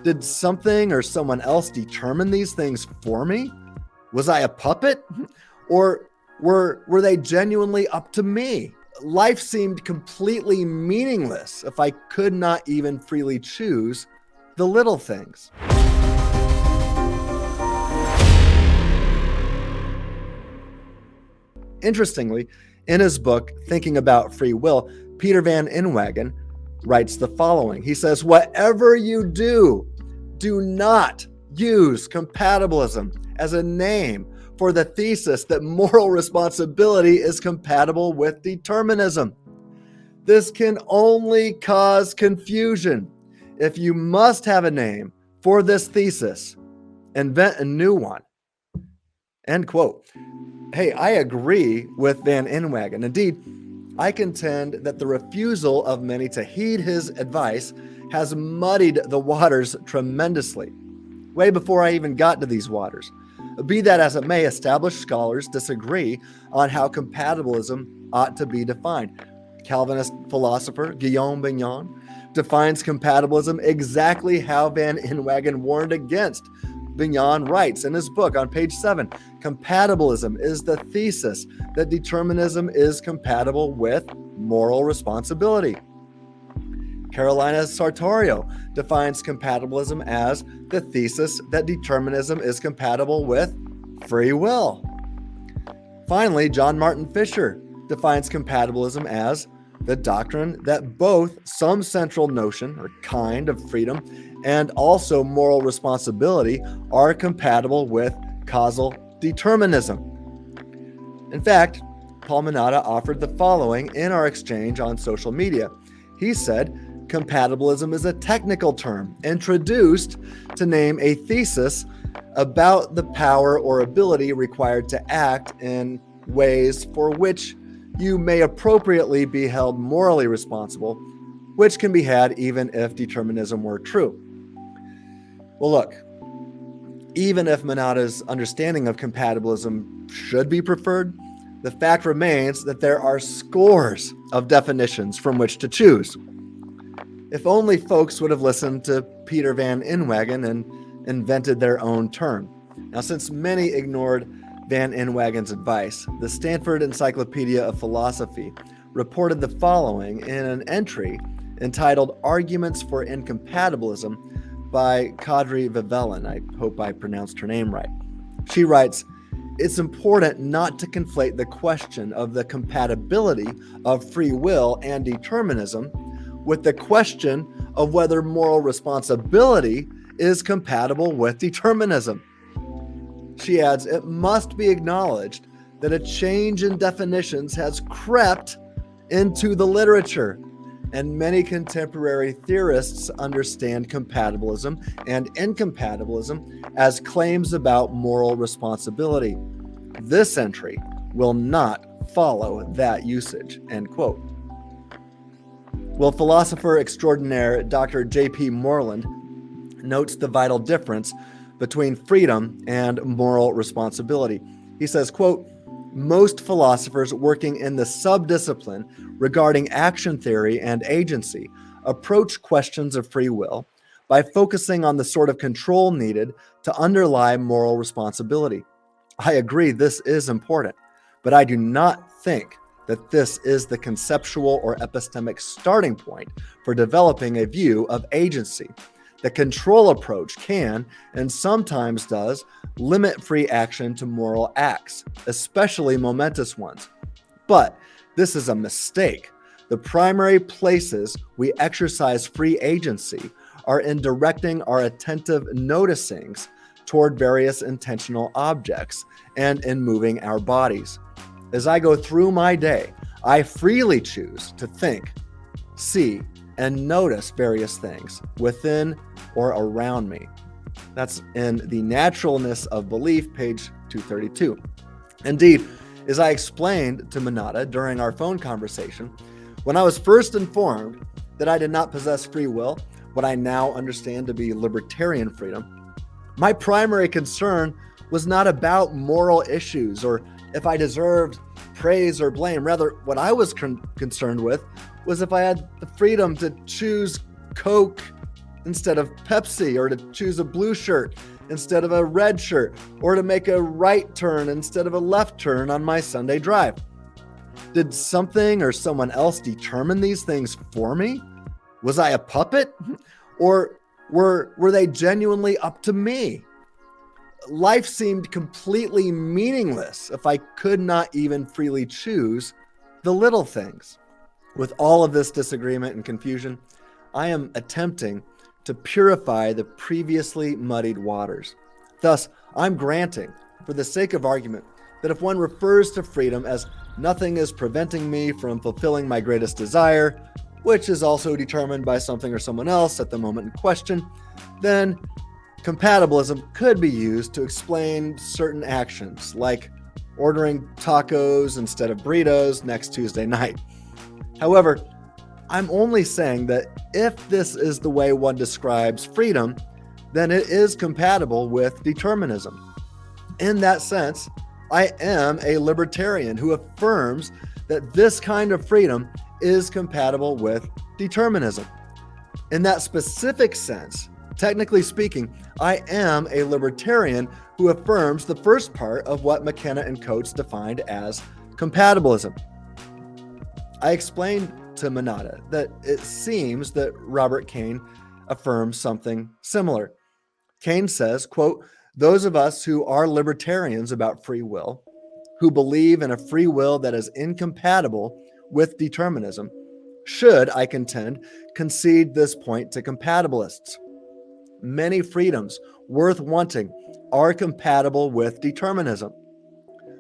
Did something or someone else determine these things for me? Was I a puppet? Or were they genuinely up to me? Life seemed completely meaningless if I could not even freely choose the little things. Interestingly, in his book, Thinking About Free Will, Peter Van Inwagen writes the following. He says, whatever you do, do not use compatibilism as a name for the thesis that moral responsibility is compatible with determinism. This can only cause confusion. If you must have a name for this thesis, invent a new one. End quote. Hey, I agree with Van Inwagen. Indeed, I contend that the refusal of many to heed his advice has muddied the waters tremendously, way before I even got to these waters. Be that as it may, established scholars disagree on how compatibilism ought to be defined. Calvinist philosopher Guillaume Bignon defines compatibilism exactly how Van Inwagen warned against. Bignon writes in his book on page 7, compatibilism is the thesis that determinism is compatible with moral responsibility. Carolina Sartorio defines compatibilism as the thesis that determinism is compatible with free will. Finally, John Martin Fisher defines compatibilism as the doctrine that both some central notion or kind of freedom and also moral responsibility are compatible with causal determinism. In fact, Paul Minata offered the following in our exchange on social media. He said, compatibilism is a technical term introduced to name a thesis about the power or ability required to act in ways for which you may appropriately be held morally responsible, which can be had even if determinism were true. Well, look, even if Minata's understanding of compatibilism should be preferred, the fact remains that there are scores of definitions from which to choose. If only folks would have listened to Peter Van Inwagen and invented their own term. Now, since many ignored Van Inwagen's advice, the Stanford Encyclopedia of Philosophy reported the following in an entry entitled Arguments for Incompatibilism by Kadri Vivellen. I hope I pronounced her name right. She writes, it's important not to conflate the question of the compatibility of free will and determinism with the question of whether moral responsibility is compatible with determinism. She adds, it must be acknowledged that a change in definitions has crept into the literature, and many contemporary theorists understand compatibilism and incompatibilism as claims about moral responsibility. This entry will not follow that usage, end quote. Well, philosopher extraordinaire Dr. J.P. Moreland notes the vital difference between freedom and moral responsibility. He says, quote, most philosophers working in the subdiscipline regarding action theory and agency approach questions of free will by focusing on the sort of control needed to underlie moral responsibility. I agree this is important, but I do not think that this is the conceptual or epistemic starting point for developing a view of agency. The control approach can, and sometimes does, limit free action to moral acts, especially momentous ones. But this is a mistake. The primary places we exercise free agency are in directing our attentive noticings toward various intentional objects and in moving our bodies. As I go through my day, I freely choose to think, see, and notice various things within or around me. That's in The Naturalness of Belief, page 232. Indeed, as I explained to Minata during our phone conversation, when I was first informed that I did not possess free will, what I now understand to be libertarian freedom, my primary concern was not about moral issues or if I deserved praise or blame. Rather, what I was concerned with was if I had the freedom to choose Coke instead of Pepsi, or to choose a blue shirt instead of a red shirt, or to make a right turn instead of a left turn on my Sunday drive? Did something or someone else determine these things for me? Was I a puppet? Or were they genuinely up to me? Life seemed completely meaningless if I could not even freely choose the little things. With all of this disagreement and confusion, I am attempting to purify the previously muddied waters. Thus, I'm granting, for the sake of argument, that if one refers to freedom as nothing is preventing me from fulfilling my greatest desire, which is also determined by something or someone else at the moment in question, then compatibilism could be used to explain certain actions, like ordering tacos instead of burritos next Tuesday night. However, I'm only saying that if this is the way one describes freedom, then it is compatible with determinism. In that sense, I am a libertarian who affirms that this kind of freedom is compatible with determinism. In that specific sense, technically speaking, I am a libertarian who affirms the first part of what McKenna and Coates defined as compatibilism. I explained to Manada that it seems that Robert Kane affirms something similar. Kane says, quote, "Those of us who are libertarians about free will, who believe in a free will that is incompatible with determinism, should, I contend, concede this point to compatibilists. Many freedoms worth wanting are compatible with determinism.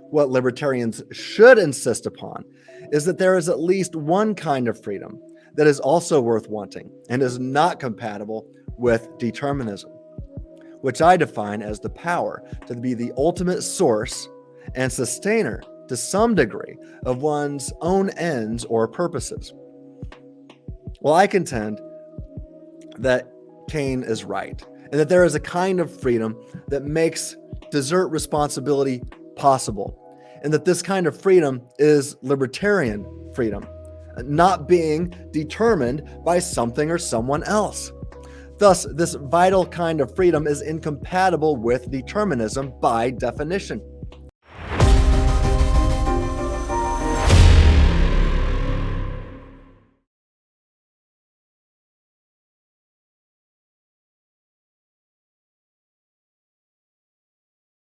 What libertarians should insist upon is that there is at least one kind of freedom that is also worth wanting and is not compatible with determinism, which I define as the power to be the ultimate source and sustainer to some degree of one's own ends or purposes." Well, I contend that Kane is right, and that there is a kind of freedom that makes desert responsibility possible, and that this kind of freedom is libertarian freedom, not being determined by something or someone else. Thus, this vital kind of freedom is incompatible with determinism by definition.